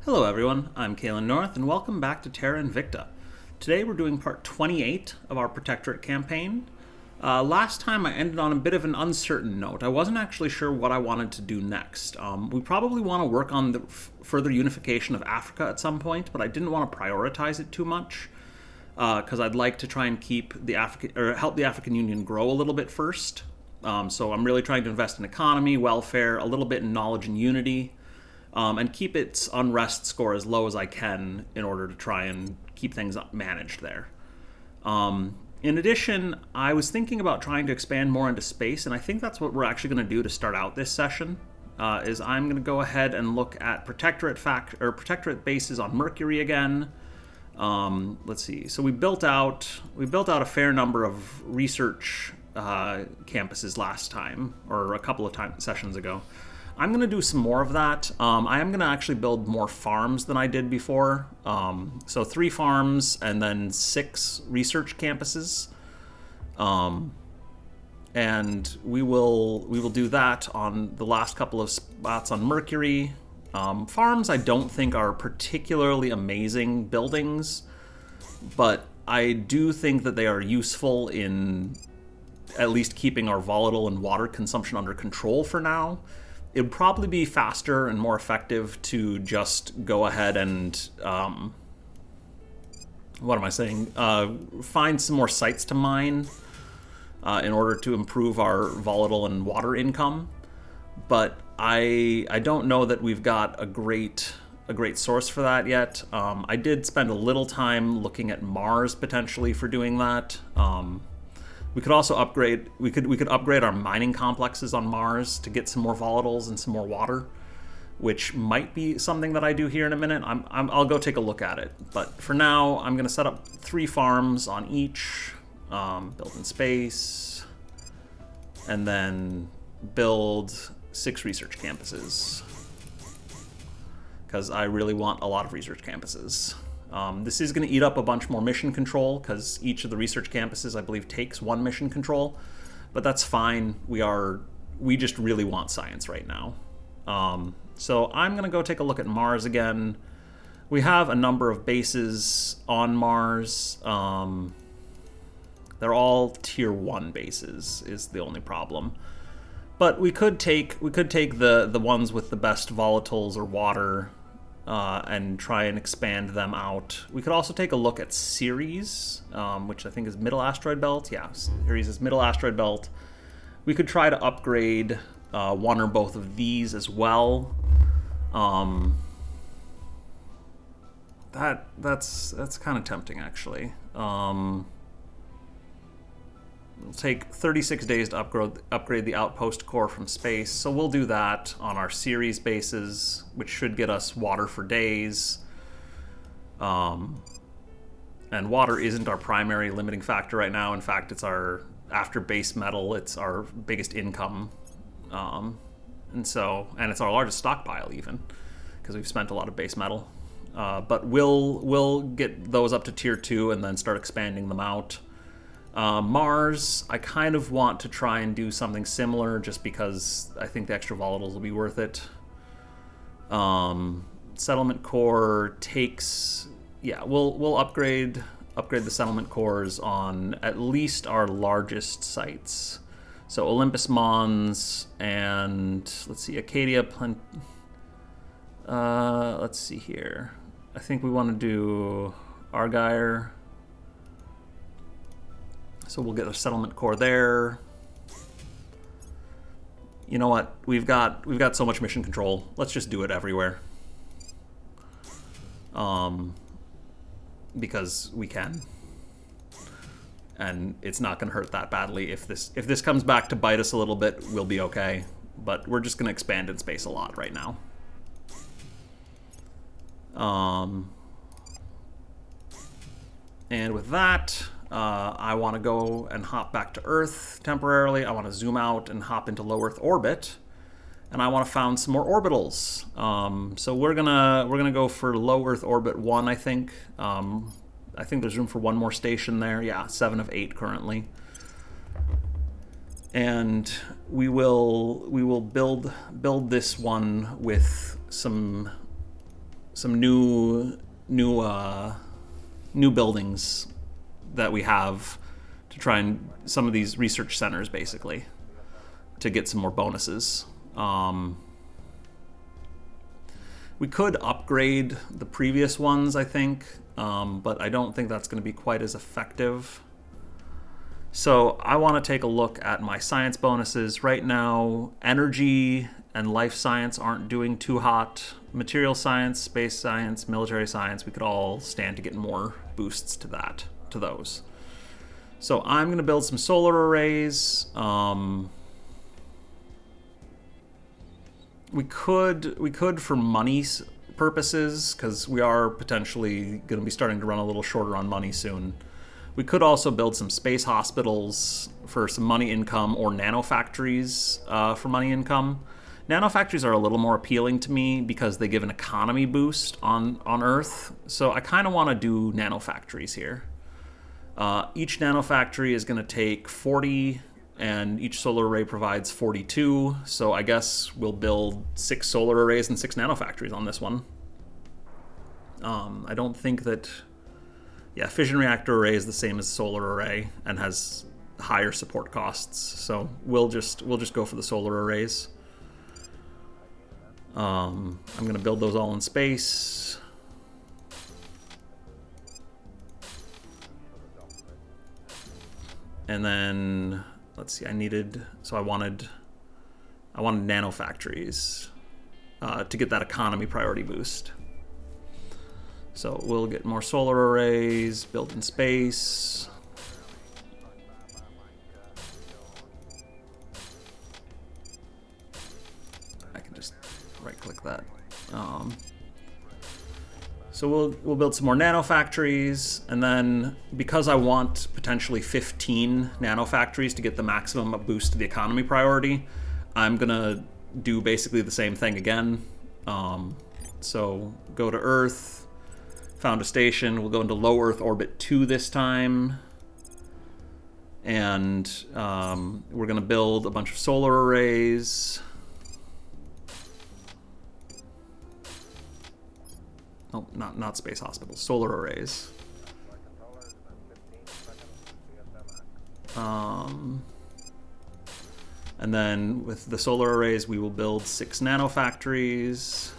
Hello everyone, I'm Kalen North, and welcome back to Terra Invicta. Today we're doing part 28 of our Protectorate campaign. Last time I ended on a bit of an uncertain note. I wasn't actually sure what I wanted to do next. We probably want to work on the further unification of Africa at some point, but I didn't want to prioritize it too much, because I'd like to try and keep the help the African Union grow a little bit first. So I'm really trying to invest in economy, welfare, a little bit in knowledge and unity, and keep its unrest score as low as I can in order to try and keep things managed there. In addition, I was thinking about trying to expand more into space, and I think that's what we're actually going to do to start out this session. Is I'm going to go ahead and look at Protectorate bases on Mercury again. Let's see. So we built out a fair number of research campuses last time, or a couple of sessions ago. I'm going to do some more of that. I am going to actually build more farms than I did before. So 3 farms and then 6 research campuses. And we will do that on the last couple of spots on Mercury. Farms I don't think are particularly amazing buildings, but I do think that they are useful in at least keeping our volatile and water consumption under control for now. It would probably be faster and more effective to just go ahead and, find some more sites to mine in order to improve our volatile and water income. But I don't know that we've got a great source for that yet. I did spend a little time looking at Mars potentially for doing that. We could also upgrade. We could upgrade our mining complexes on Mars to get some more volatiles and some more water, which might be something that I do here in a minute. I'll go take a look at it. But for now, I'm going to set up 3 farms on each, build in space, and then build 6 research campuses, because I really want a lot of research campuses. This is going to eat up a bunch more mission control, because each of the research campuses, I believe, takes 1 mission control, but that's fine. We just really want science right now. So I'm going to go take a look at Mars again. We have a number of bases on Mars. They're all tier 1 bases is the only problem. But we could take the ones with the best volatiles or water, and try and expand them out. We could also take a look at Ceres, which I think is Middle Asteroid Belt. Yeah, Ceres is Middle Asteroid Belt. We could try to upgrade 1 or both of these as well. That's kind of tempting, actually. It'll take 36 days to upgrade the outpost core from space, so we'll do that on our Ceres bases, which should get us water for days. And water isn't our primary limiting factor right now. In fact, it's after base metal, it's our biggest income. And it's our largest stockpile even, because we've spent a lot of base metal. But we'll get those up to tier 2 and then start expanding them out. Mars, I kind of want to try and do something similar, just because I think the extra volatiles will be worth it. Settlement core takes... Yeah, we'll upgrade the settlement cores on at least our largest sites. So Olympus Mons and, let's see, Acadia... let's see here. I think we want to do Argyre. So we'll get a settlement core there. You know what? We've got so much mission control. Let's just do it everywhere. Because we can. And it's not going to hurt that badly. If this comes back to bite us a little bit, we'll be okay. But we're just going to expand in space a lot right now. And with that, I want to go and hop back to Earth temporarily. I want to zoom out and hop into low Earth orbit, and I want to found some more orbitals. So we're gonna go for low Earth orbit 1. I think there's room for 1 more station there. Yeah, 7 of 8 currently. And we will build this one with some new buildings that we have to try and some of these research centers, basically, to get some more bonuses. We could upgrade the previous ones, I think, but I don't think that's going to be quite as effective. So I want to take a look at my science bonuses. Right now, energy and life science aren't doing too hot. Material science, space science, military science, we could all stand to get more boosts to those. So I'm going to build some solar arrays. We could for money purposes, because we are potentially going to be starting to run a little shorter on money soon. We could also build some space hospitals for some money income, or nanofactories for money income. Nanofactories are a little more appealing to me because they give an economy boost on Earth. So I kind of want to do nanofactories here. Each nanofactory is going to take 40, and each solar array provides 42. So I guess we'll build 6 solar arrays and 6 nanofactories on this one. I don't think that... Yeah, fission reactor array is the same as solar array and has higher support costs. So we'll just go for the solar arrays. I'm going to build those all in space. And then let's see. I wanted nanofactories to get that economy priority boost. So we'll get more solar arrays, built in space. I can just right-click that. So we'll build some more nanofactories, and then because I want potentially 15 nanofactories to get the maximum boost to the economy priority, I'm gonna do basically the same thing again. So go to Earth. Found a station. We'll go into low Earth orbit 2 this time. And we're going to build a bunch of solar arrays. Oh, not space hospitals. Solar arrays. And then with the solar arrays, we will build 6 nanofactories.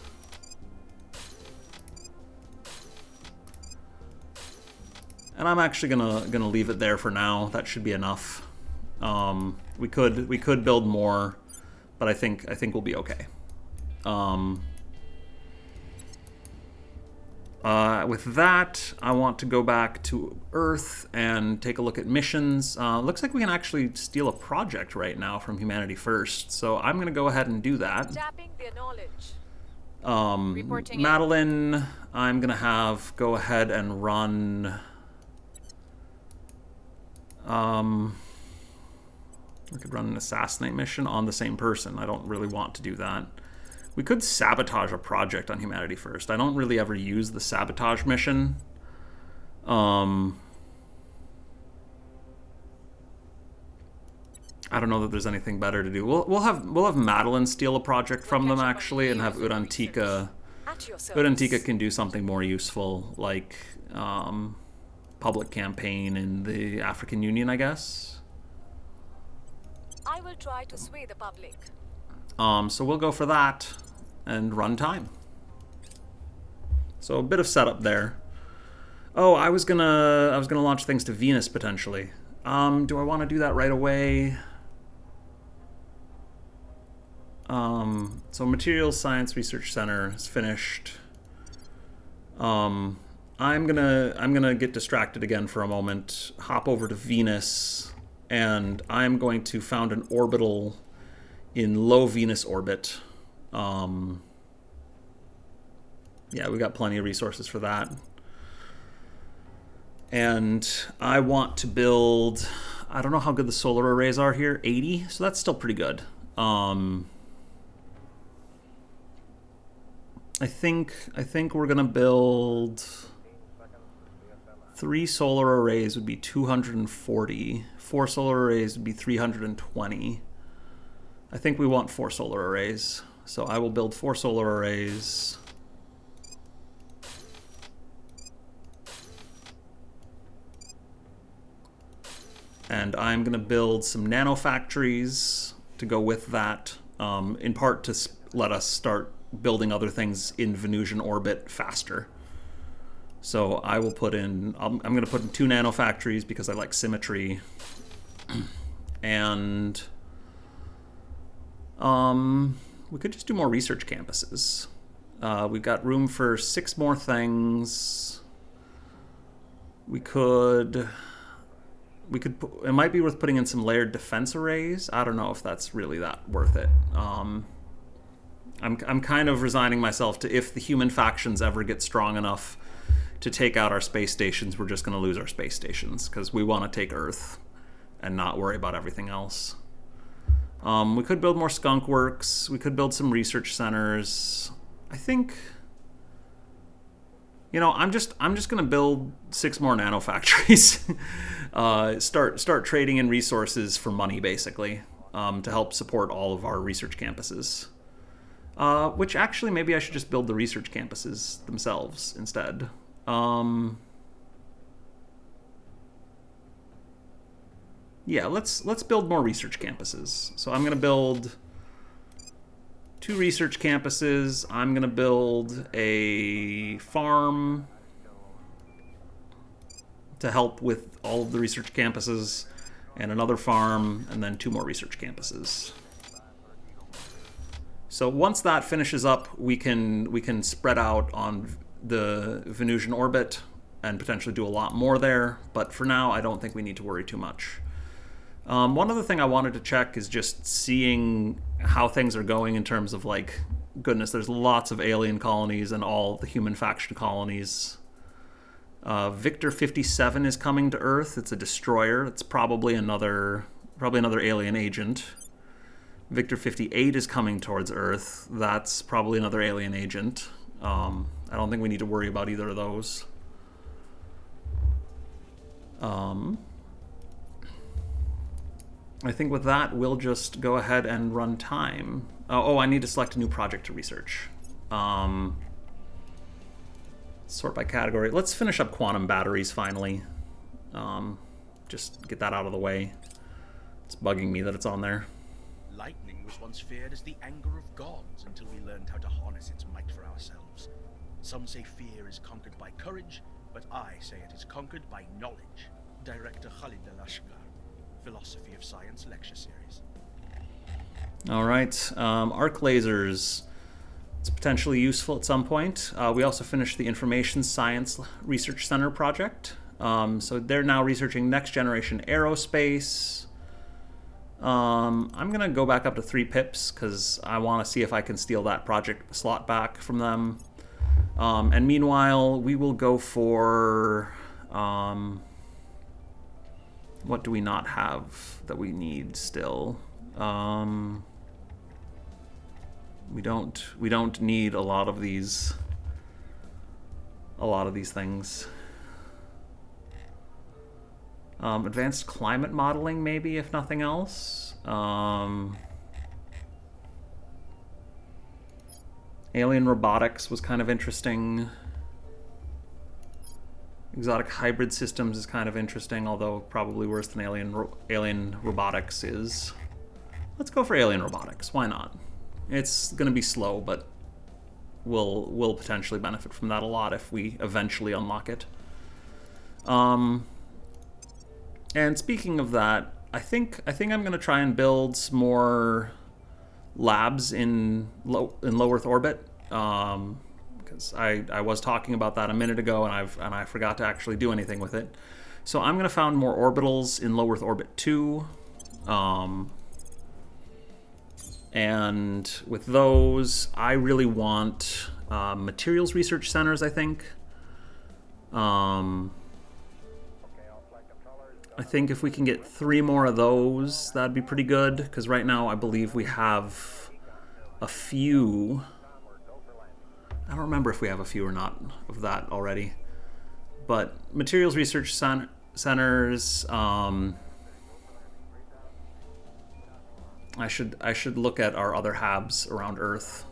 And I'm actually gonna leave it there for now. That should be enough. We could build more, but I think we'll be okay. With that, I want to go back to Earth and take a look at missions. Looks like we can actually steal a project right now from Humanity First, so I'm gonna go ahead and do that. Tapping their knowledge. Madeline, I'm gonna have go ahead and run. We could run an assassinate mission on the same person. I don't really want to do that. We could sabotage a project on Humanity First. I don't really ever use the sabotage mission. I don't know that there's anything better to do. We'll have Madeline steal a project from them actually, and have Urantika. Urantika can do something more useful, like public campaign in the African Union, I guess. I will try to sway the public. So we'll go for that and run time. So a bit of setup there. Oh, I was gonna launch things to Venus potentially. Do I want to do that right away? So Materials Science Research Center is finished. I'm gonna get distracted again for a moment, hop over to Venus, and I'm going to found an orbital in low Venus orbit. Yeah, we got plenty of resources for that. And I want to build, I don't know how good the solar arrays are here, 80, so that's still pretty good. I think we're gonna build 3 solar arrays would be 240. 4 solar arrays would be 320. I think we want 4 solar arrays, so I will build 4 solar arrays. And I'm going to build some nanofactories to go with that, in part to let us start building other things in Venusian orbit faster. So I will put in, I'm going to put in 2 nanofactories because I like symmetry. And we could just do more research campuses. We've got room for 6 more things. We could, it might be worth putting in some layered defense arrays. I don't know if that's really that worth it. I'm kind of resigning myself to, if the human factions ever get strong enough to take out our space stations, we're just going to lose our space stations because we want to take Earth and not worry about everything else. We could build more skunk works. We could build some research centers. I think, you know, I'm just going to build 6 more nanofactories. Start trading in resources for money, basically, to help support all of our research campuses. Which actually, maybe I should just build the research campuses themselves instead. Yeah, let's build more research campuses. So I'm going to build 2 research campuses. I'm going to build a farm to help with all of the research campuses, and another farm, and then 2 more research campuses. So once that finishes up, we can spread out on the Venusian orbit and potentially do a lot more there. But for now, I don't think we need to worry too much. One other thing I wanted to check is just seeing how things are going in terms of, like, goodness, there's lots of alien colonies and all the human faction colonies. Victor 57 is coming to Earth. It's a destroyer. It's probably another alien agent. Victor 58 is coming towards Earth. That's probably another alien agent. I don't think we need to worry about either of those. I think with that, we'll just go ahead and run time. I need to select a new project to research. Sort by category. Let's finish up quantum batteries finally. Just get that out of the way. It's bugging me that it's on there. Lightning was once feared as the anger of gods until we learned how to harness its might for ourselves. Some say fear is conquered by courage, but I say it is conquered by knowledge. Director Khalid Al-Ashkar, Philosophy of Science Lecture Series. All right, arc lasers. It's potentially useful at some point. We also finished the Information Science Research Center project. So they're now researching next generation aerospace. I'm going to go back up to 3 pips because I want to see if I can steal that project slot back from them. And meanwhile, we will go for... what do we not have that we need still? We don't need a lot of these things. Advanced climate modeling, maybe, if nothing else. Alien robotics was kind of interesting. Exotic hybrid systems is kind of interesting, although probably worse than alien robotics is. Let's go for alien robotics. Why not? It's going to be slow, but we'll potentially benefit from that a lot if we eventually unlock it. And speaking of that, I think I'm going to try and build some more labs in low Earth orbit. Because I was talking about that a minute ago, and I forgot to actually do anything with it. So I'm going to found more orbitals in low Earth orbit 2. And with those, I really want materials research centers, I think. I think if we can get 3 more of those, that'd be pretty good, because right now I believe we have a few. I don't remember if we have a few or not of that already. But materials research centers, I should look at our other habs around Earth.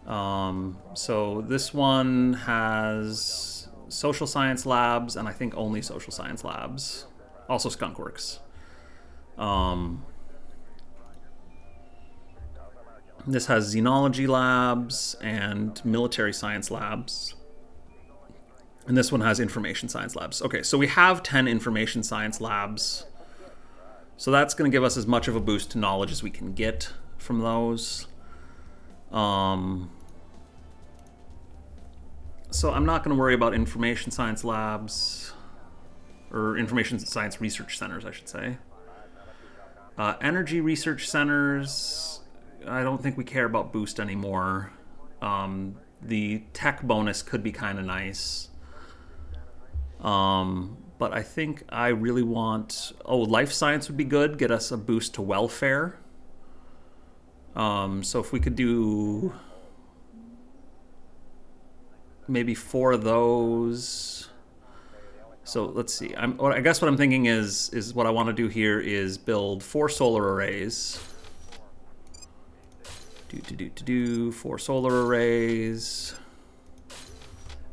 So this one has social science labs, and I think only social science labs. Also Skunkworks. This has xenology labs and military science labs. And this one has information science labs. Okay, so we have 10 information science labs. So that's going to give us as much of a boost to knowledge as we can get from those. So I'm not going to worry about information science labs, or information science research centers, I should say. Energy research centers, I don't think we care about boost anymore. The tech bonus could be kind of nice. But I think I really want... Oh, life science would be good. Get us a boost to welfare. So if we could do... maybe 4 of those. So let's see. I guess what I'm thinking is what I want to do here is build 4 solar arrays. 4 solar arrays.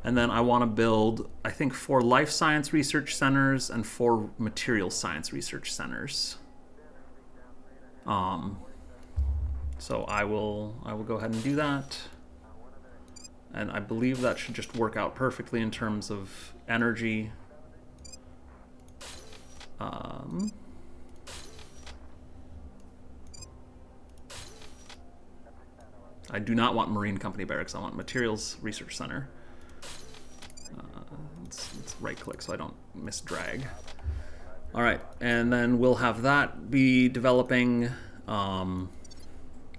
And then I want to build, I think, 4 life science research centers and 4 material science research centers. So I will go ahead and do that. And I believe that should just work out perfectly in terms of energy. I do not want Marine Company Barracks. I want Materials Research Center. Let's right-click so I don't misdrag. All right, and then we'll have that be developing, and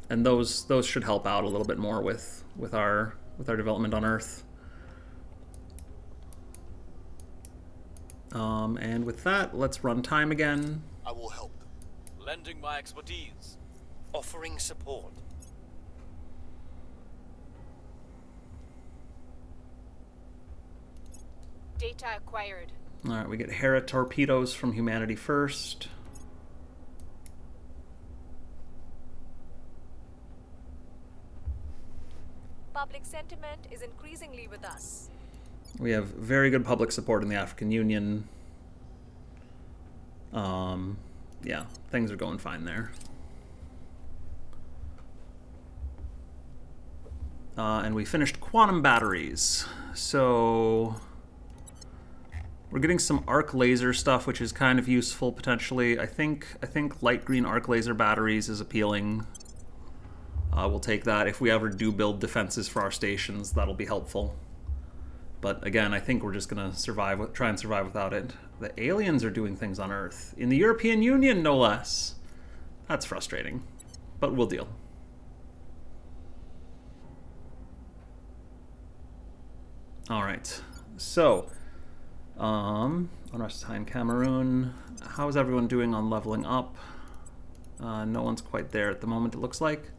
those should help out a little bit more with our development on Earth. And with that, let's run time again. I will help them. Lending my expertise. Offering support. Data acquired. All right, we get Hera torpedoes from Humanity First. Public sentiment is increasingly with us. We have very good public support in the African Union. Yeah, things are going fine there. And we finished quantum batteries. So we're getting some arc laser stuff, which is kind of useful potentially. I think light green arc laser batteries is appealing. We'll take that. If we ever do build defenses for our stations, that'll be helpful. But again, I think we're just gonna try and survive without it. The aliens are doing things on Earth. In the European Union, no less. That's frustrating, but we'll deal. All right, so, unrest time Cameroon. How's everyone doing on leveling up? No one's quite there at the moment, it looks like.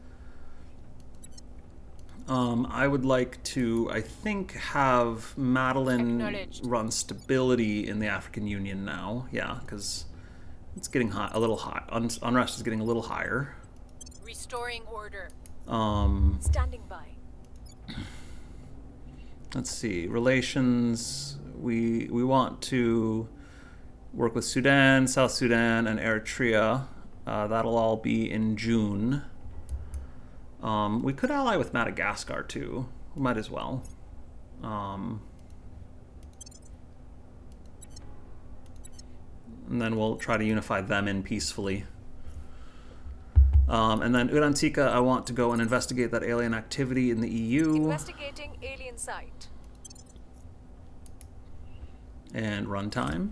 I would like to, I think, have Madeline run stability in the African Union now. Yeah, because it's getting high, a little high. Unrest is getting a little higher. Restoring order. Standing by. Let's see. Relations. We want to work with Sudan, South Sudan, and Eritrea. That'll all be in June. We could ally with Madagascar too. We might as well. And then we'll try to unify them in peacefully. And then Urantika, I want to go and investigate that alien activity in the EU. Investigating alien site. And runtime.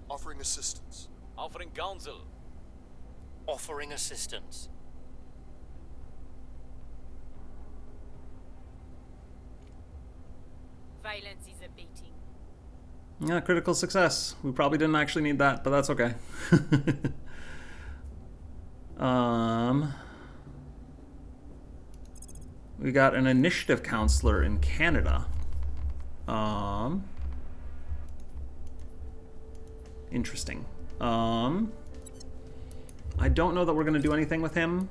Offering assistance. Offering counsel. Offering assistance. Violence is abating. Yeah, critical success. We probably didn't actually need that, but that's okay. We got an initiative counselor in Canada. Interesting. I don't know that we're going to do anything with him.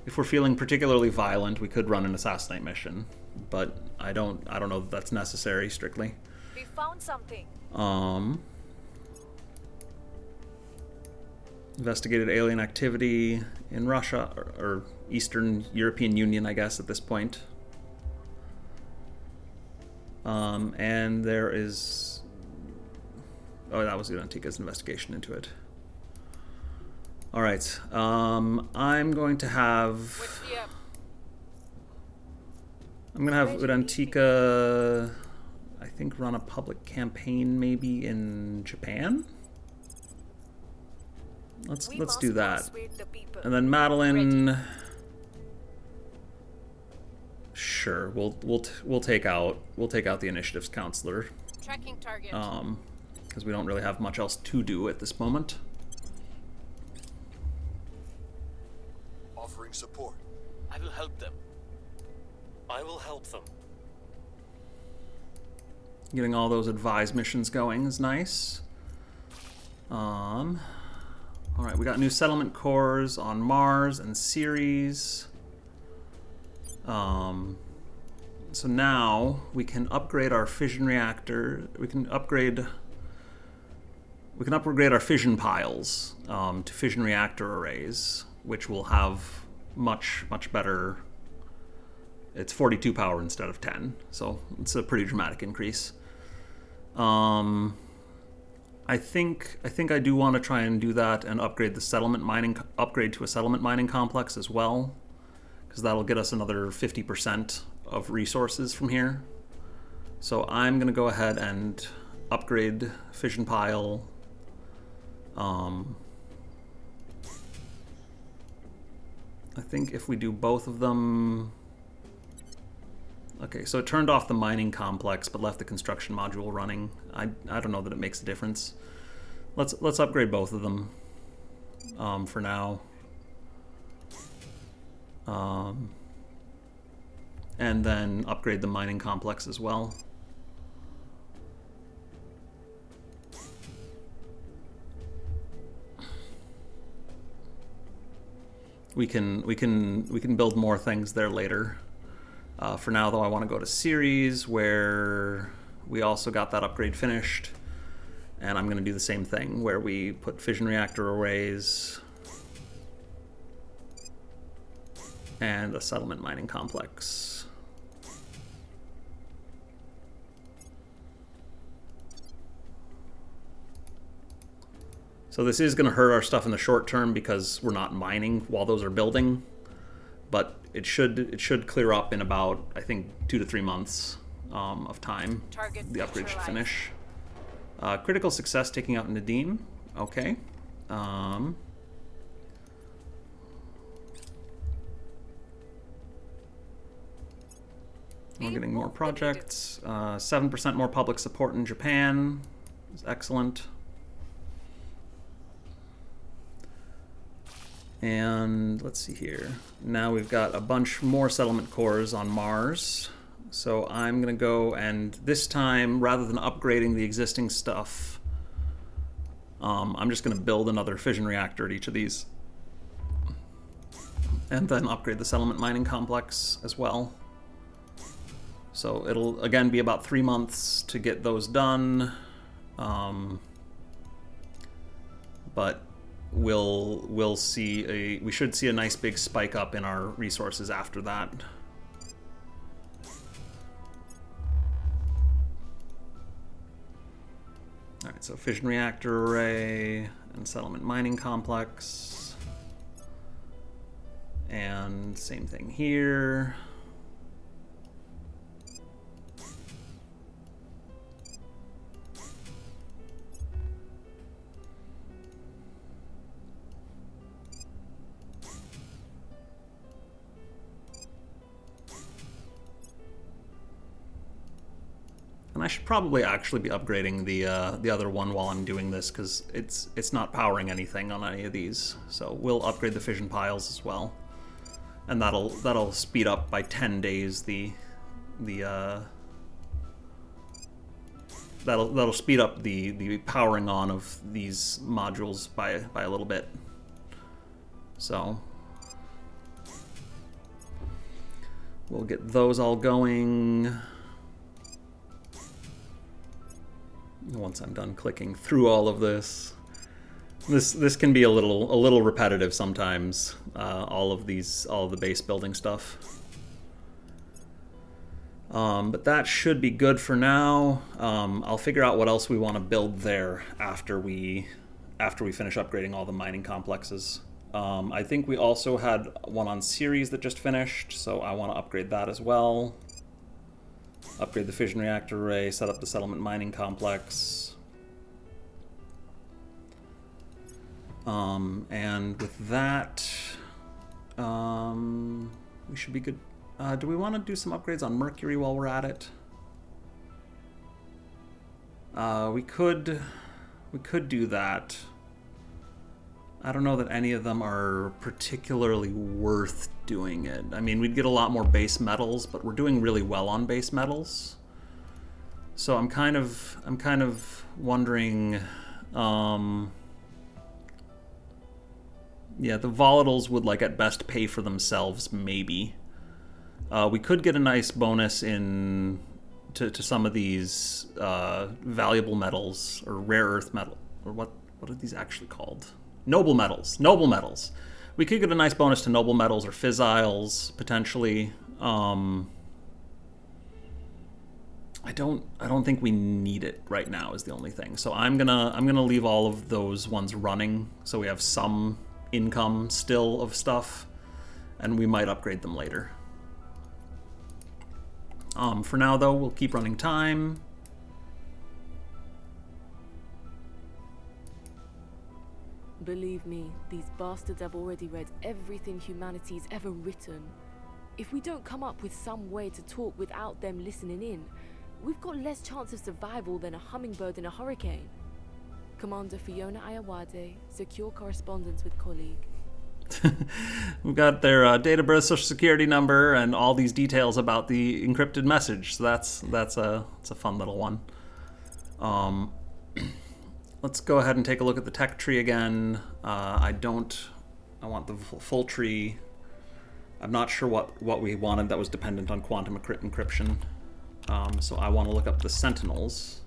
If we're feeling particularly violent, we could run an assassinate mission, but I don't know that that's necessary strictly. We found something. Investigated alien activity in Russia, or Eastern European Union, I guess, at this point. And there is... Oh, that was Udantika's investigation into it. Alright, I'm going to have... What's the I'm going to have Udantika, I think, run a public campaign maybe in Japan? Let's do that. And then Madeline... Ready. Sure, we'll take out the initiatives counselor. Tracking target. Because we don't really have much else to do at this moment. Offering support. I will help them. I will help them. Getting all those advised missions going is nice. Alright, we got new settlement cores on Mars and Ceres. So now we can upgrade our fission reactor. We can upgrade our fission piles to fission reactor arrays, which will have much better. It's 42 power instead of 10, so it's a pretty dramatic increase. I think I do want to try and do that and upgrade to a settlement mining complex as well, because that'll get us another 50% of resources from here. So I'm gonna go ahead and upgrade fission pile. I think if we do both of them. Okay, so it turned off the mining complex but left the construction module running. I don't know that it makes a difference. Let's upgrade both of them for now. And then upgrade the mining complex as well. We can build more things there later. For now, though, I want to go to Ceres, where we also got that upgrade finished. And I'm going to do the same thing, where we put fission reactor arrays and a settlement mining complex. So this is going to hurt our stuff in the short term because we're not mining while those are building, but it should clear up in about, I think, 2 to 3 months of time. Target The upgrade should neutralized. finish. Critical success taking out Nadim. Okay. We're getting more projects. 7% more public support in Japan is excellent. And let's see here. Now we've got a bunch more settlement cores on Mars. So I'm going to go and this time, rather than upgrading the existing stuff, I'm just going to build another fission reactor at each of these. And then upgrade the settlement mining complex as well. So it'll, again, be about 3 months to get those done. But we should see a nice big spike up in our resources after that. Alright, so fission reactor array and settlement mining complex. And same thing here. And I should probably actually be upgrading the other one while I'm doing this, because it's not powering anything on any of these. So we'll upgrade the fission piles as well, and that'll speed up by 10 days that'll speed up the powering on of these modules by a little bit. So we'll get those all going. once I'm done clicking through all of this. This can be a little repetitive sometimes. All of the base building stuff. But that should be good for now. I'll figure out what else we want to build there after we finish upgrading all the mining complexes. I think we also had one on Ceres that just finished, so I want to upgrade that as well. Upgrade the fission reactor array, set up the settlement mining complex. And with that, we should be good. Do we want to do some upgrades on Mercury while we're at it? We could do that. I don't know that any of them are particularly worth doing it. I mean, we'd get a lot more base metals, but we're doing really well on base metals. So I'm kind of wondering. Yeah, the volatiles would, like, at best pay for themselves, maybe. We could get a nice bonus to some of these valuable metals, or rare earth metal, or what are these actually called? Noble metals. Noble metals. We could get a nice bonus to noble metals or fissiles, potentially. I don't think we need it right now is the only thing. So I'm gonna leave all of those ones running so we have some income still of stuff, and we might upgrade them later. For now, though, we'll keep running time. Believe me, these bastards have already read everything humanity's ever written. If we don't come up with some way to talk without them listening in, we've got less chance of survival than a hummingbird in a hurricane. Commander Fiona Ayawade, secure correspondence with colleague. We've got their date of birth, social security number, and all these details about the encrypted message. So that's a fun little one. Let's go ahead and take a look at the tech tree again. I want the full tree. I'm not sure what we wanted that was dependent on quantum encryption. So I want to look up the Sentinels.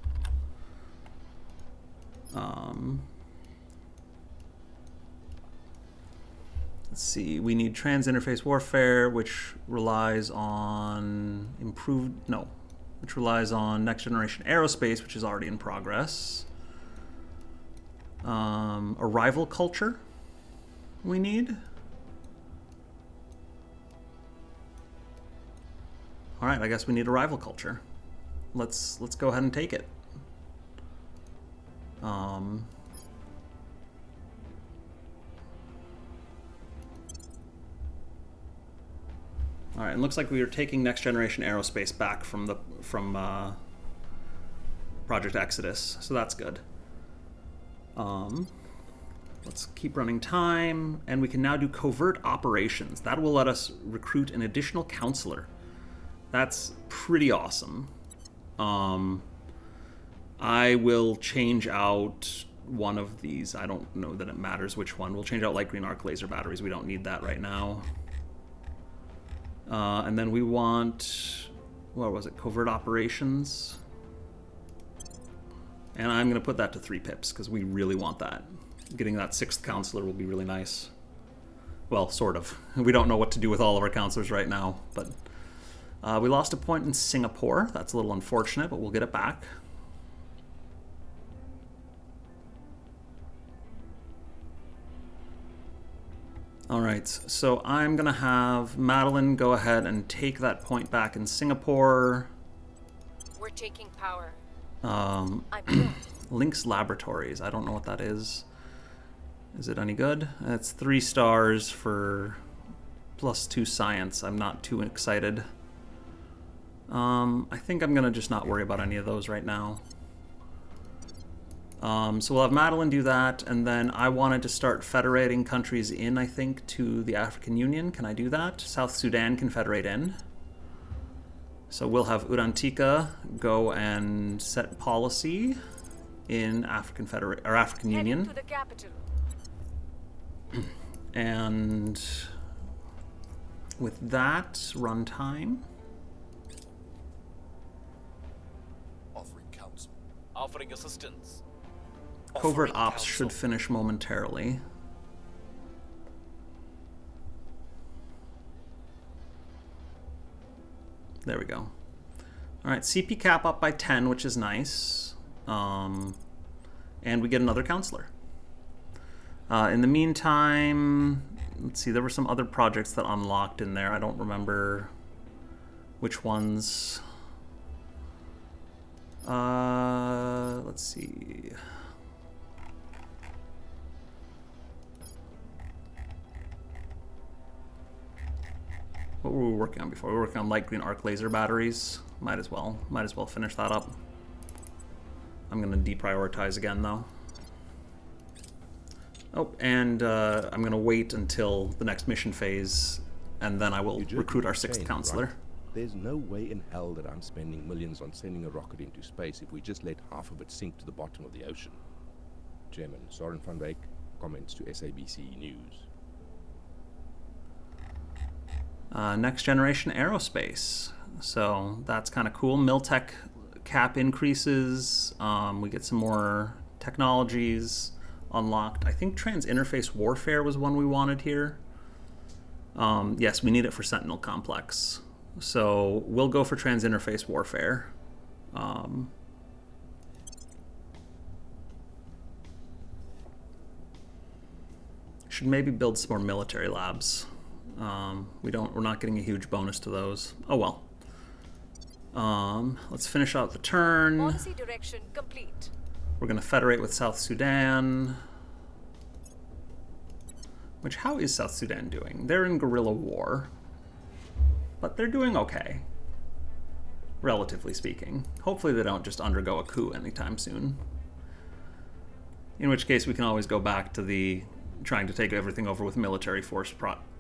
Let's see, we need trans-interface warfare, which relies on next-generation aerospace, which is already in progress. Arrival culture we need. All right, I guess we need arrival culture. Let's go ahead and take it. All right, it looks like we are taking next generation aerospace back from Project Exodus, so that's good. Let's keep running time, and we can now do covert operations. That will let us recruit an additional councilor. That's pretty awesome. I will change out one of these. I don't know that it matters which one. We'll change out light green arc laser batteries. We don't need that right now. And then we want, what was it, covert operations. And I'm going to put that to 3 pips, because we really want that. Getting that 6th counselor will be really nice. Well, sort of. We don't know what to do with all of our counselors right now, but we lost a point in Singapore. That's a little unfortunate, but we'll get it back. All right, so I'm going to have Madeline go ahead and take that point back in Singapore. We're taking power. Lynx Laboratories. I don't know what that is. Is it any good? It's 3 stars for +2 science. I'm not too excited. I think I'm going to just not worry about any of those right now. So we'll have Madeline do that, and then I wanted to start federating countries in, I think, to the African Union. Can I do that? South Sudan can federate in. So we'll have Urantika go and set policy in African Union. To the capital. And with that, run time. Offering counsel. offering assistance. Covert Offering ops counsel. should finish momentarily. There we go. Alright, CP cap up by 10, which is nice. And we get another counselor. In the meantime, let's see, there were some other projects that unlocked in there. I don't remember which ones. Let's see. What were we working on before? We were working on light green arc laser batteries. Might as well finish that up. I'm gonna deprioritize again though. Oh, and I'm gonna wait until the next mission phase, and then I will recruit our 6th counselor. Right? There's no way in hell that I'm spending millions on sending a rocket into space if we just let half of it sink to the bottom of the ocean. Chairman Soren van Wyk comments to SABC News. Next generation aerospace. So that's kind of cool. Miltech cap increases. We get some more technologies unlocked. I think trans-interface warfare was one we wanted here. Yes, we need it for Sentinel Complex. So we'll go for trans-interface warfare. Should maybe build some more military labs. We're not getting a huge bonus to those. Oh well. Let's finish out the turn. Policy direction complete. We're gonna federate with South Sudan. Which, how is South Sudan doing? They're in guerrilla war. But they're doing okay. Relatively speaking. Hopefully they don't just undergo a coup anytime soon. In which case we can always go back to the trying to take everything over with military force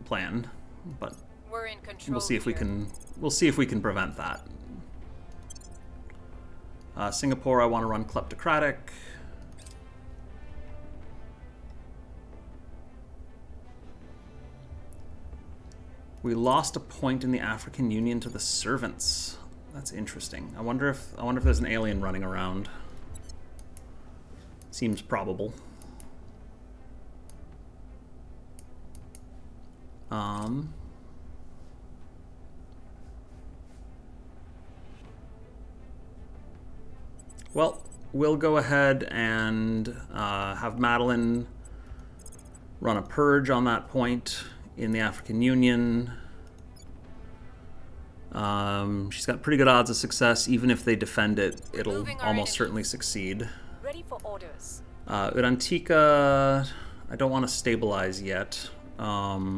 plan. But We're in control. we'll see if we here. can. We'll see if we can prevent that. Singapore, I want to run kleptocratic. We lost a point in the African Union to the servants. That's interesting. I wonder if there's an alien running around. Seems probable. Well, we'll go ahead and have Madeline run a purge on that point in the African Union. She's got pretty good odds of success. Even if they defend it, it'll Removing our almost enemy. certainly succeed. Ready for orders. Urantika, I don't want to stabilize yet. I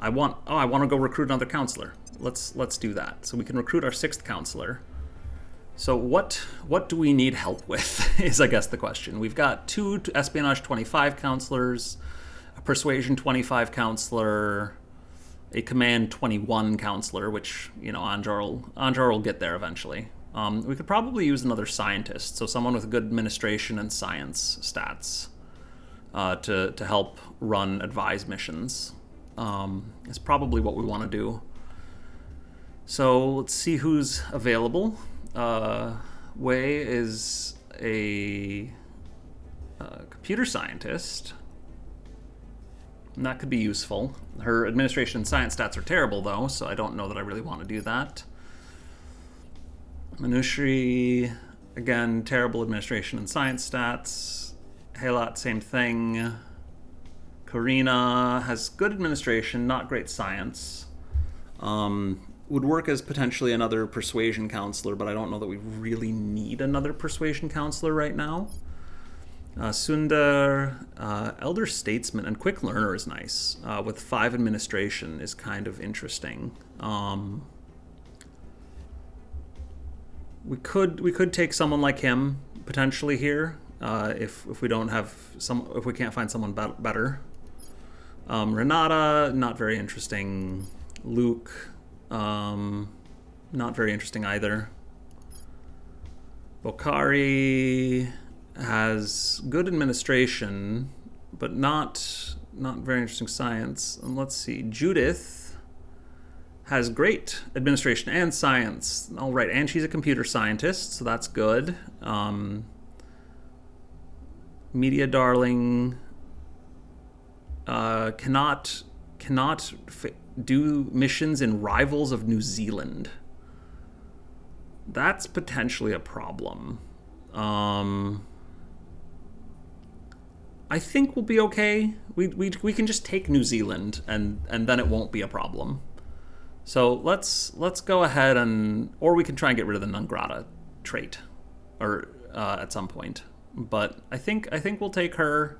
want to go recruit another counselor. Let's do that. So we can recruit our 6th counselor. So what do we need help with is, I guess, the question. We've got 2 espionage 25 counselors, a persuasion 25 counselor, a command 21 counselor, which, you know, Anjar will get there eventually. We could probably use another scientist, so someone with good administration and science stats to help run advise missions. Is probably what we want to do. So let's see who's available. Wei is a computer scientist. And that could be useful. Her administration and science stats are terrible, though, so I don't know that I really want to do that. Manushri, again, terrible administration and science stats. Helat, same thing. Karina has good administration, not great science. Would work as potentially another persuasion counselor, but I don't know that we really need another persuasion counselor right now. Sundar, elder statesman, and quick learner is nice. With 5 administration is kind of interesting. We could take someone like him potentially here if we don't have if we can't find someone better. Renata, not very interesting. Luke, not very interesting either. Bokhari has good administration, but not very interesting science. And let's see, Judith has great administration and science. All right, and she's a computer scientist, so that's good. Media darling cannot do missions in rivals of New Zealand. That's potentially a problem. I think we'll be okay. We can just take New Zealand and then it won't be a problem. So let's go ahead or we can try and get rid of the non grata trait, or at some point. But I think we'll take her.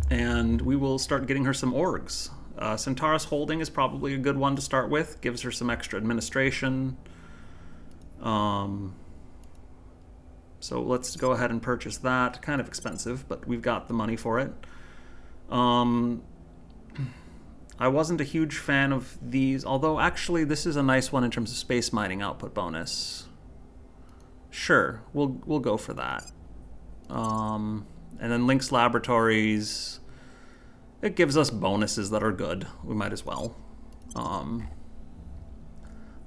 And we will start getting her some orgs. Centaurus Holding is probably a good one to start with. Gives her some extra administration. So let's go ahead and purchase that. Kind of expensive, but we've got the money for it. I wasn't a huge fan of these, although actually this is a nice one in terms of space mining output bonus. Sure, we'll go for that. And then Lynx Laboratories, it gives us bonuses that are good. We might as well.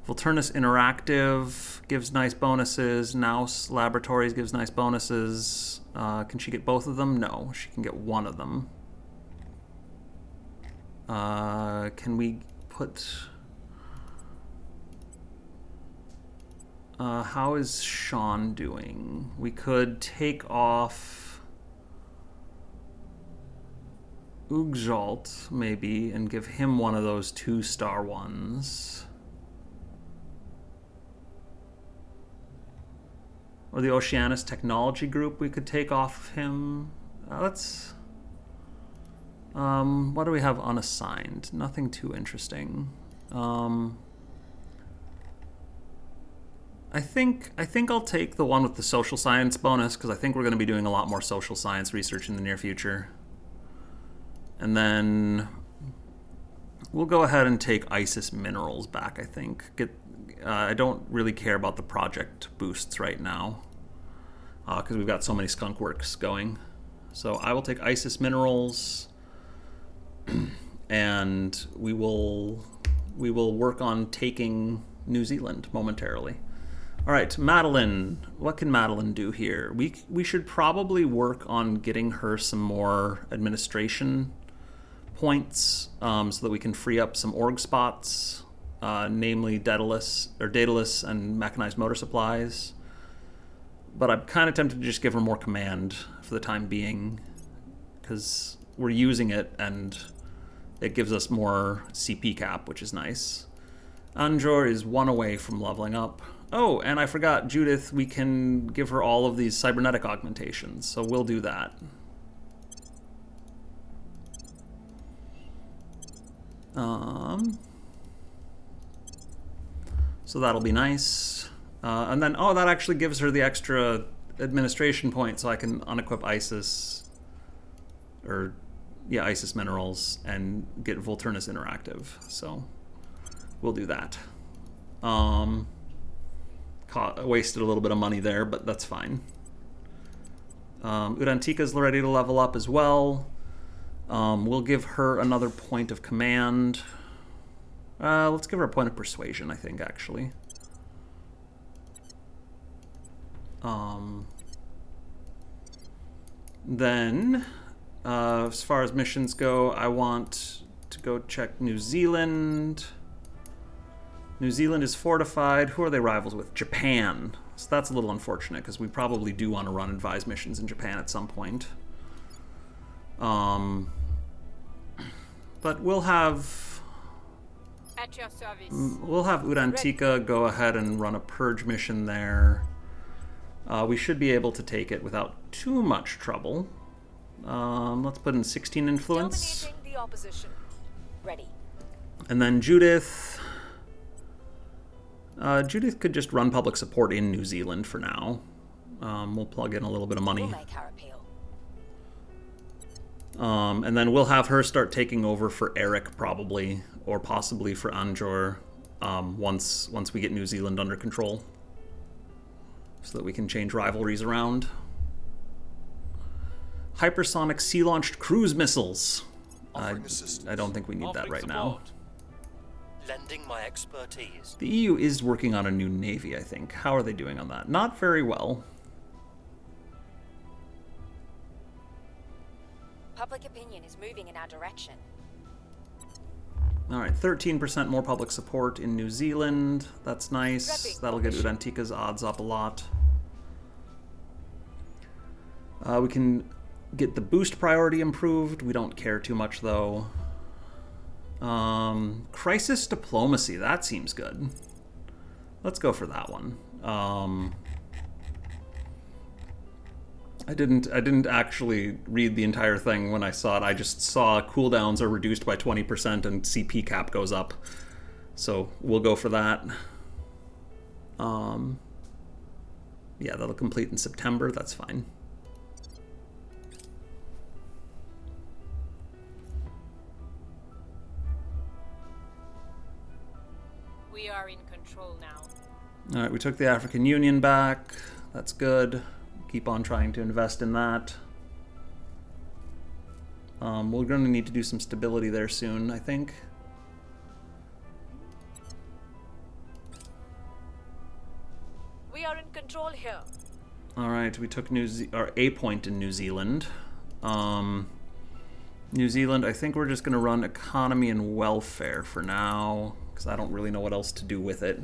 Volturnus Interactive gives nice bonuses. Nous Laboratories gives nice bonuses. Can she get both of them? No, she can get one of them. Can we put... how is Sean doing? We could take off Ugjolt, maybe, and give him one of those 2-star ones. Or the Oceanus Technology Group we could take off of him. Let's... what do we have unassigned? Nothing too interesting. I think I'll take the one with the social science bonus, because I think we're going to be doing a lot more social science research in the near future. And then we'll go ahead and take Isis Minerals back, I think. I don't really care about the project boosts right now, because we've got so many skunk works going. So I will take Isis Minerals, and we will work on taking New Zealand momentarily. All right, Madeline. What can Madeline do here? We should probably work on getting her some more administration points, so that we can free up some org spots, namely Daedalus and mechanized motor supplies. But I'm kind of tempted to just give her more command for the time being, because we're using it and it gives us more CP cap, which is nice. Anjor is 1 away from leveling up. Oh, and I forgot, Judith, we can give her all of these cybernetic augmentations, so we'll do that. So that'll be nice. And then, oh, that actually gives her the extra administration point, so I can unequip Isis, Isis Minerals, and get Volturnus Interactive. So we'll do that. Wasted a little bit of money there, but that's fine. Udantika's ready to level up as well. We'll give her another point of command. Let's give her a point of persuasion, I think, actually. Then, as far as missions go, I want to go check New Zealand. New Zealand is fortified. Who are they rivals with? Japan. So that's a little unfortunate, because we probably do want to run advised missions in Japan at some point. But we'll have... At your service. We'll have Udantika go ahead and run a purge mission there. We should be able to take it without too much trouble. Let's put in 16 influence. Dominating the opposition. Ready. And then Judith. Judith could just run public support in New Zealand for now. We'll plug in a little bit of money. We'll make our appeal. And then we'll have her start taking over for Eric, probably, or possibly for Anjor, once we get New Zealand under control, so that we can change rivalries around. Hypersonic sea-launched cruise missiles. Offering assistance. I don't think we need that Offering right now. support. Lending my expertise. The EU is working on a new navy, I think. How are they doing on that? Not very well. Public opinion is moving in our direction. All right, 13% more public support in New Zealand. That's nice. Repping That'll get permission. Udantika's odds up a lot. We can get the boost priority improved. We don't care too much, though. Crisis diplomacy. That seems good. Let's go for that one. I didn't actually read the entire thing when I saw it. I just saw cooldowns are reduced by 20% and CP cap goes up. So we'll go for that. Yeah, that'll complete in September. That's fine. We are in control now. All right, we took the African Union back. That's good. Keep on trying to invest in that. We're going to need to do some stability there soon, I think. We are in control here. All right, we took a point in New Zealand. New Zealand, I think we're just going to run economy and welfare for now, because I don't really know what else to do with it.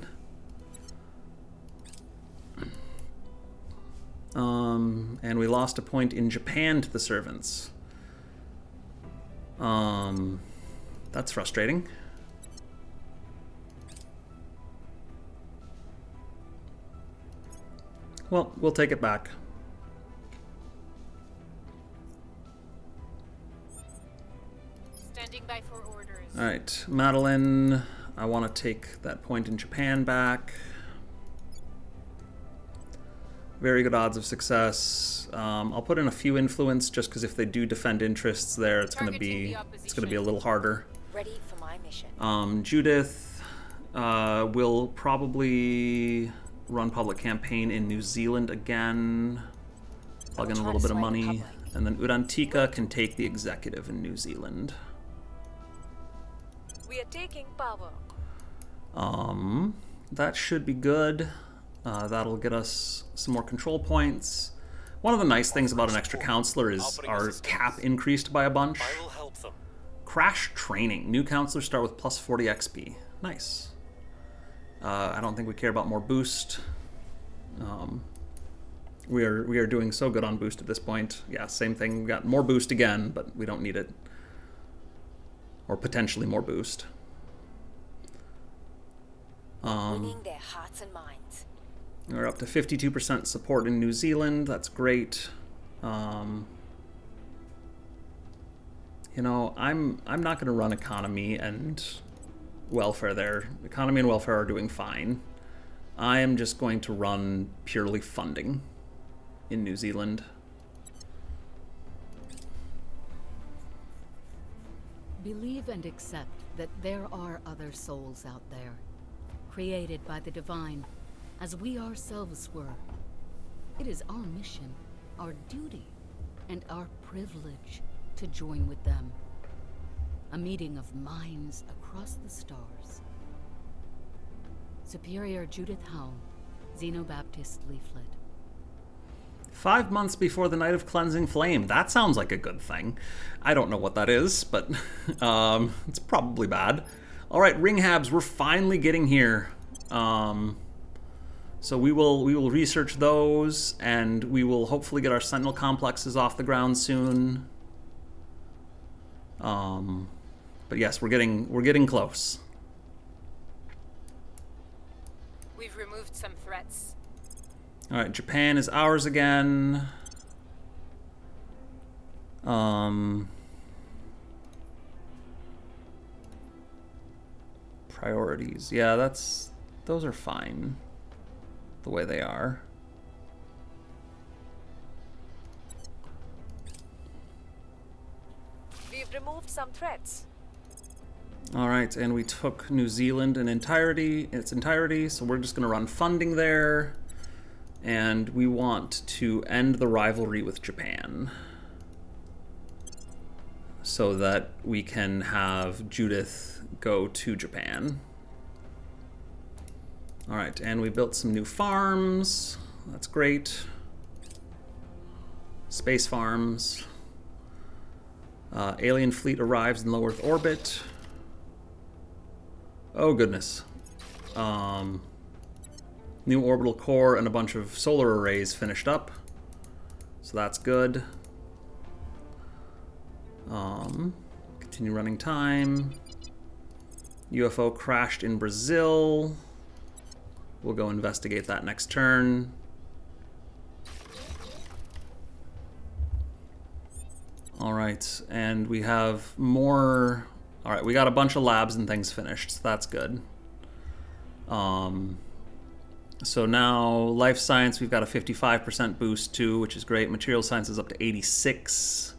And we lost a point in Japan to the servants. That's frustrating. Well, we'll take it back. Standing by for orders. All right, Madeline, I want to take that point in Japan back. Very good odds of success. I'll put in a few influence just because if they do defend interests there, it's going to be a little harder. Ready for my mission. Judith will probably run public campaign in New Zealand again. Plug in a little bit of money, and then Urantika can take the executive in New Zealand. We are taking power. That should be good. That'll get us some more control points. One of the nice things about an extra councilor is our cap increased by a bunch. I will help them. Crash training. New councilors start with plus 40 XP. Nice. I don't think we care about more boost. We are doing so good on boost at this point. Yeah, same thing. We got more boost again, but we don't need it. Or potentially more boost. Winning their hearts and minds. We're up to 52% support in New Zealand. That's great. You know, I'm not going to run economy and welfare there. Economy and welfare are doing fine. I am just going to run purely funding in New Zealand. Believe and accept that there are other souls out there, created by the divine, as we ourselves were. It is our mission, our duty, and our privilege to join with them. A meeting of minds across the stars. Superior Judith Howe, Xenobaptist Leaflet. 5 months before the Night of Cleansing Flame. That sounds like a good thing. I don't know what that is, but it's probably bad. All right, Ringhabs, we're finally getting here. So we will research those, and we will hopefully get our Sentinel complexes off the ground soon. But yes, we're getting close. We've removed some threats. All right, Japan is ours again. Priorities. Yeah, those are fine the way they are. We've removed some threats. All right, and we took New Zealand in its entirety, so we're just going to run funding there. And we want to end the rivalry with Japan. so that we can have Judith go to Japan. All right, and we built some new farms. That's great. Space farms. Alien fleet arrives in low Earth orbit. Oh goodness. New orbital core and a bunch of solar arrays finished up. So that's good. Continue running time. UFO crashed in Brazil. We'll go investigate that next turn. Alright, and we have more... Alright, we got a bunch of labs and things finished, so that's good. So now, life science, we've got a 55% boost too, which is great. Material science is up to 86.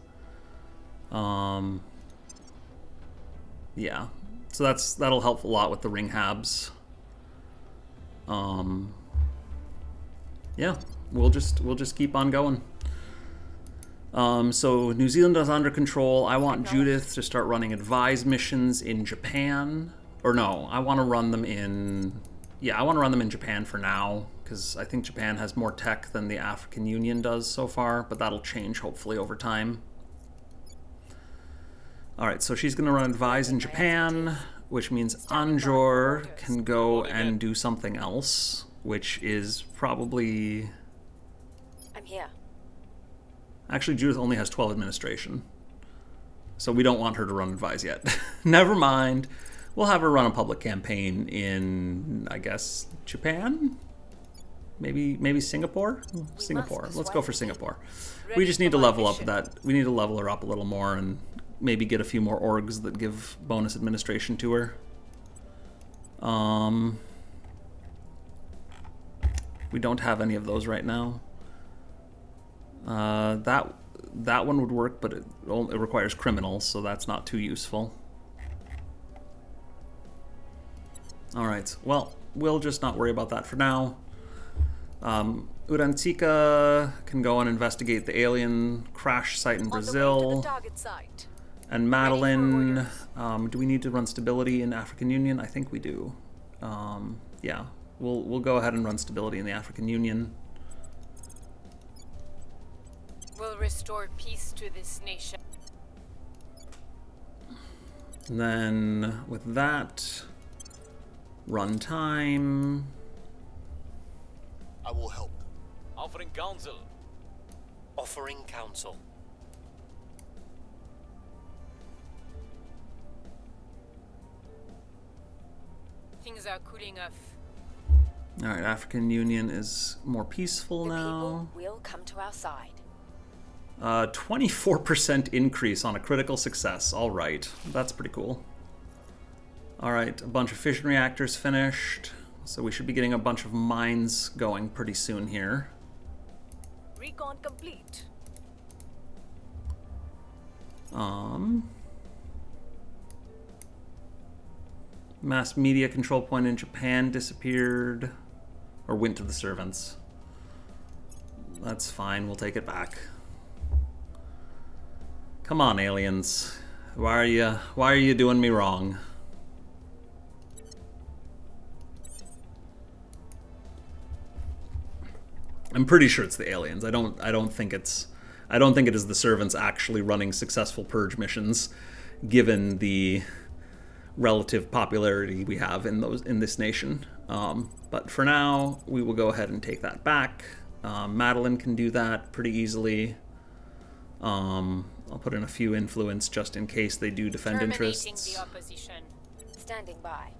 Yeah, so that'll help a lot with the ring habs. Yeah, we'll just keep on going. So New Zealand is under control. I want Judith to start running advise missions in Japan. Or no, I want to run them in... Yeah, I want to run them in Japan for now, because I think Japan has more tech than the African Union does so far, but that'll change hopefully over time. Alright, so she's going to run advise in Japan, which means Anjor can go and do something else, which is probably... I'm here. Actually, Judith only has 12 administration, so we don't want her to run advise yet. Never mind. We'll have her run a public campaign in, I guess, Japan? Maybe Singapore? Singapore. Let's go for Singapore. We just need to level up that. We need to level her up a little more and maybe get a few more orgs that give bonus administration to her. We don't have any of those right now. That one would work, but it requires criminals, so that's not too useful. Alright, well, we'll just not worry about that for now. Urantika can go and investigate the alien crash site in Brazil. Target site. And Madeline, do we need to run stability in African Union? I think we do. Yeah, we'll go ahead and run stability in the African Union. We'll restore peace to this nation. And then with that, run time. I will help. Offering counsel. Offering counsel. Things are cooling off. Alright, African Union is more peaceful The now. people will come to our side. 24% increase on a critical success. Alright, that's pretty cool. Alright, a bunch of fission reactors finished. So we should be getting a bunch of mines going pretty soon here. Recon complete. Mass media control point in Japan disappeared. Or went to the servants. That's fine, we'll take it back. Come on, aliens. Why are you doing me wrong? I'm pretty sure it's the aliens. I don't think it is the servants actually running successful purge missions, given the relative popularity we have in this nation. But for now, we will go ahead and take that back. Madeline can do that pretty easily. I'll put in a few influence just in case they do defend interests. The opposition. Standing by.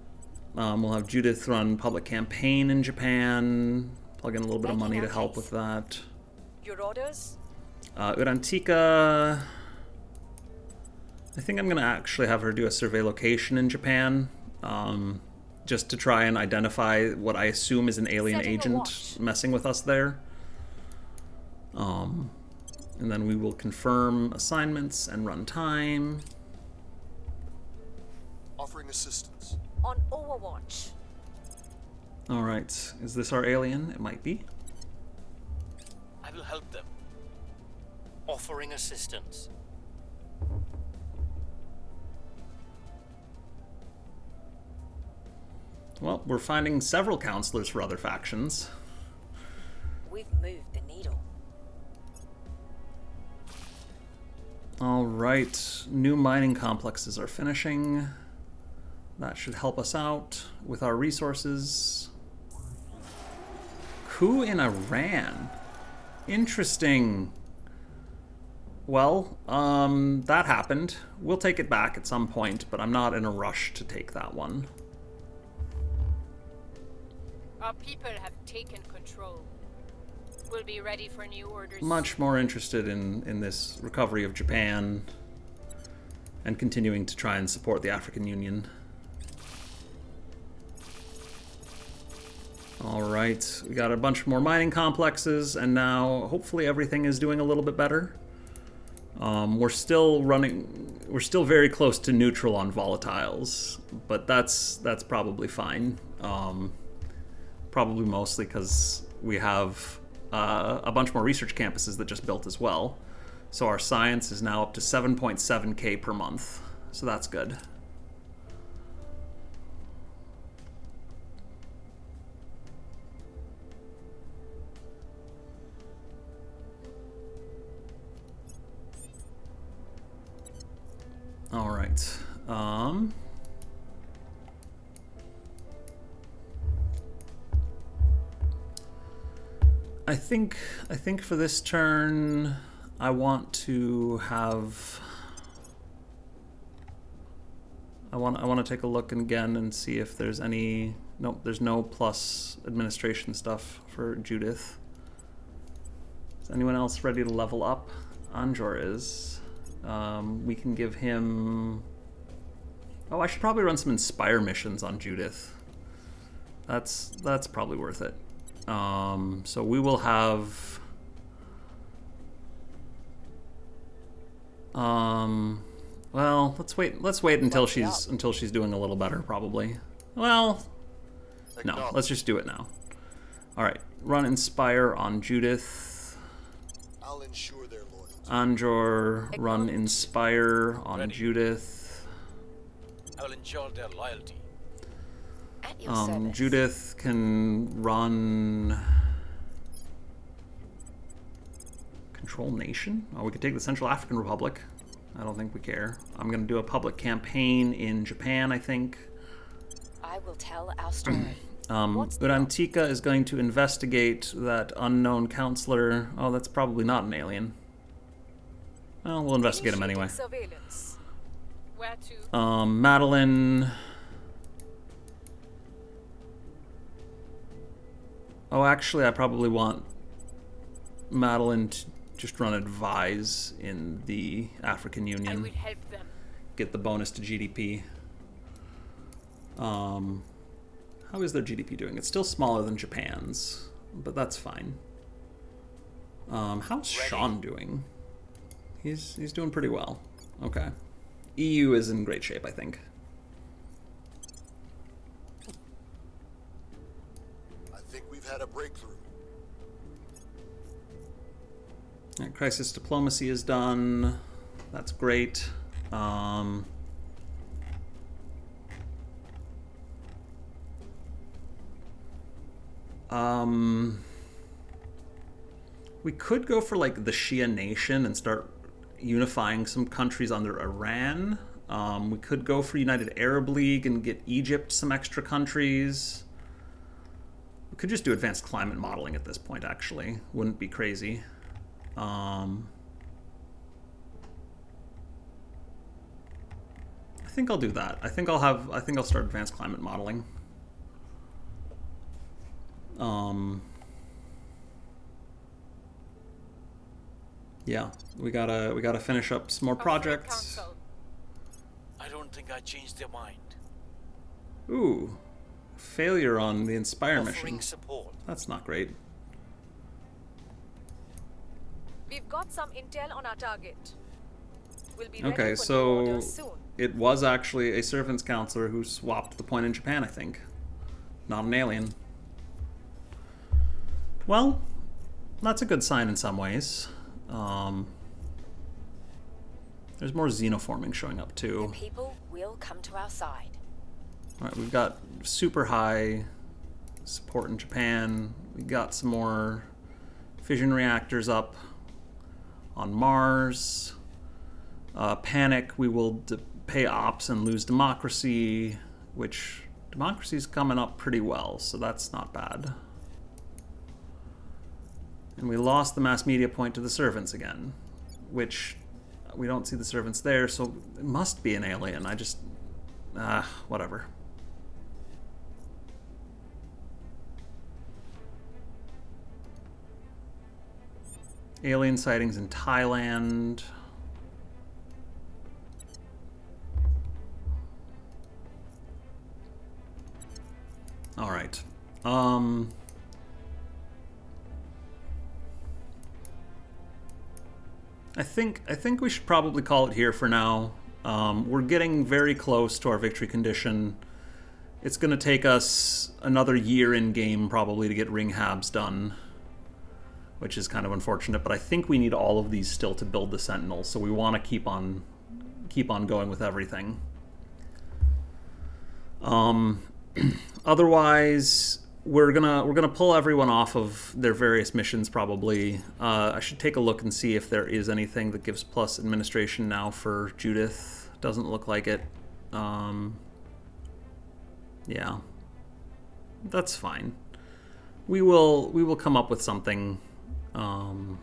We'll have Judith run public campaign in Japan. Plug in a little bit of money to help with that. Your orders? Urantika, I think I'm going to actually have her do a survey location in Japan, just to try and identify what I assume is an alien agent messing with us there. And then we will confirm assignments and run time. Offering assistance. On Overwatch. Alright, is this our alien? It might be. I will help them. Offering assistance. Well, we're finding several counselors for other factions. We've moved the needle. Alright, new mining complexes are finishing. That should help us out with our resources. Coup in Iran. Interesting. Well, that happened. We'll take it back at some point, but I'm not in a rush to take that one. Our people have taken control. We'll be ready for new orders. Much more interested in this recovery of Japan and continuing to try and support the African Union. Alright, we got a bunch more mining complexes, and now hopefully everything is doing a little bit better. We're still very close to neutral on volatiles, but that's probably fine. Probably mostly because we have a bunch more research campuses that just built as well. So our science is now up to 7.7k per month, so that's good. All right. I think for this turn, I want to have. I want to take a look again and see if there's any. Nope, there's no plus administration stuff for Judith. Is anyone else ready to level up? Anjor is. We can give him... Oh, I should probably run some Inspire missions on Judith. That's probably worth it. So we will have... well, let's wait until she's doing a little better, probably. Well, no, let's just do it now. All right, run Inspire on Judith. I'll ensure their loyalty. Anjor, run Inspire on Judith. I will ensure their loyalty. At your service. Judith can run Control Nation. Oh, we could take the Central African Republic. I don't think we care. I'm going to do a public campaign in Japan, I think. I will tell our story. Urantika is going to investigate that unknown counselor. Oh, that's probably not an alien. Well, we'll investigate him anyway. Surveillance. Where to? Madeline. Oh, actually, I probably want Madeline to just run Advise in the African Union. I will help them. Get the bonus to GDP. How is their GDP doing? It's still smaller than Japan's, but that's fine. How's Sean doing? He's doing pretty well. Okay. EU is in great shape, I think. I think we've had a breakthrough. Right, crisis diplomacy is done. That's great. We could go for like the Shia nation and start unifying some countries under Iran. We could go for United Arab League and get Egypt some extra countries. We could just do advanced climate modeling at this point, actually. Wouldn't be crazy. I think I'll do that. I think I'll start advanced climate modeling. Yeah, we gotta finish up some more projects. I don't think I changed their mind. Ooh, failure on the Inspire Offering mission. support. That's not great. We've got some intel on our target. We'll be ready Okay, for new so orders soon. it was actually a servants counselor who swapped the point in Japan, I think. Not an alien. Well, that's a good sign in some ways. There's more xenoforming showing up The too. people will come to our side. All right, we've got super high support in Japan. We got some more fission reactors up on Mars. Panic, we will pay ops and lose democracy, which democracy's coming up pretty well, so that's not bad. And we lost the mass media point to the servants again, which we don't see the servants there, so it must be an alien. I just, whatever. Alien sightings in Thailand. All right. I think we should probably call it here for now. We're getting very close to our victory condition. It's going to take us another year in game probably to get ring habs done, which is kind of unfortunate. But I think we need all of these still to build the Sentinels, so we want to keep on going with everything. Otherwise, we're gonna pull everyone off of their various missions probably. I should take a look and see if there is anything that gives plus administration now for Judith. Doesn't look like it. Yeah, that's fine. We will come up with something in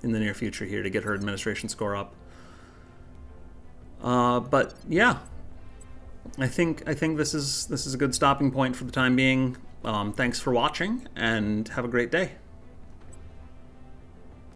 the near future here to get her administration score up. But yeah. I think this is a good stopping point for the time being. Thanks for watching, and have a great day.